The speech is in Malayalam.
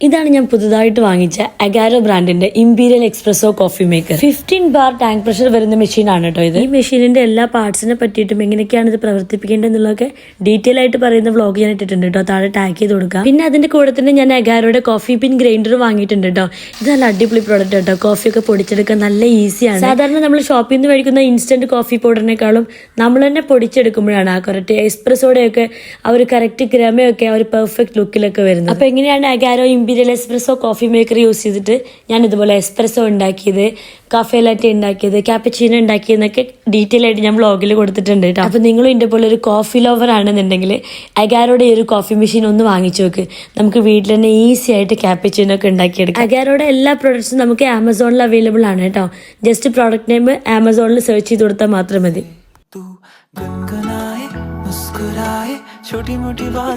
ഇതാണ് ഞാൻ പുതുതായിട്ട് വാങ്ങിച്ച അഗാരോ ബ്രാൻഡിന്റെ imperial espresso coffee maker. 15 bar tank pressure വരുന്ന മെഷീനാണ് കേട്ടോ ഇത്. ഈ മെഷീനിന്റെ എല്ലാ പാർട്സിനെ പറ്റിയിട്ടും എങ്ങനെയൊക്കെയാണ് ഇത് പ്രവർത്തിപ്പിക്കേണ്ടതെന്നുള്ളതൊക്കെ ഡീറ്റെയിൽ ആയിട്ട് പറയുന്ന വ്ളോഗ് ഞാൻ ഇട്ടിട്ടുണ്ട് കേട്ടോ, താഴെ ടാഗ് ചെയ്ത് കൊടുക്കാം. പിന്നെ അതിന്റെ കൂടെ തന്നെ ഞാൻ അഗാരോയുടെ കോഫി പിൻ ഗ്രൈൻഡർ വാങ്ങിയിട്ടുണ്ട് കേട്ടോ. ഇത് നല്ല അടിപൊളി പ്രോഡക്റ്റ് കേട്ടോ. കോഫിയൊക്കെ പൊടിച്ചെടുക്കാൻ നല്ല ഈസിയാണ്. സാധാരണ നമ്മൾ ഷോപ്പിൽ നിന്ന് മേടിക്കുന്ന ഇൻസ്റ്റന്റ് കോഫി പൗഡറിനേക്കാളും നമ്മൾ തന്നെ പൊടിച്ചെടുക്കുമ്പോഴാണ് ആ കറക്റ്റ് എക്സ്പ്രസോടെയൊക്കെ ആ ഒരു കറക്റ്റ് ഗ്രമയൊക്കെ ആ ഒരു പെർഫെക്റ്റ് ലുക്കിലൊക്കെ വരുന്നത്. അപ്പൊ എങ്ങനെയാണ് Agaro Imperial espresso coffee maker use ചെയ്തിട്ട് ഞാൻ ഇതുപോലെ എസ്പ്രസോ ഉണ്ടാക്കിയത്, കഫേ ലാറ്റെ ഉണ്ടാക്കിയത്, ക്യാപ്പച്ചീനോ ഉണ്ടാക്കിയതെന്നൊക്കെ ഡീറ്റെയിൽ ആയിട്ട് ഞാൻ വ്ളോഗിൽ കൊടുത്തിട്ടുണ്ട് കേട്ടോ. അപ്പൊ നിങ്ങളും ഇതിന്റെ പോലെ ഒരു കോഫി ലവർ ആണെന്നുണ്ടെങ്കിൽ അഗാരോയുടെ ഈ ഒരു കോഫി മെഷീൻ ഒന്ന് വാങ്ങിച്ചു നോക്ക്. നമുക്ക് വീട്ടിൽ തന്നെ ഈസി ആയിട്ട് ക്യാപ്പച്ചീനോ ഒക്കെ ഉണ്ടാക്കിയെടുക്കാം. അഗാരോയുടെ എല്ലാ പ്രോഡക്ട്സും നമുക്ക് ആമസോണിൽ അവൈലബിൾ ആണ് കേട്ടോ. ജസ്റ്റ് പ്രോഡക്റ്റ് നെയിം ആമസോണിൽ സെർച്ച് ചെയ്ത് കൊടുത്താൽ മാത്രം മതി. छोटी मोटी बात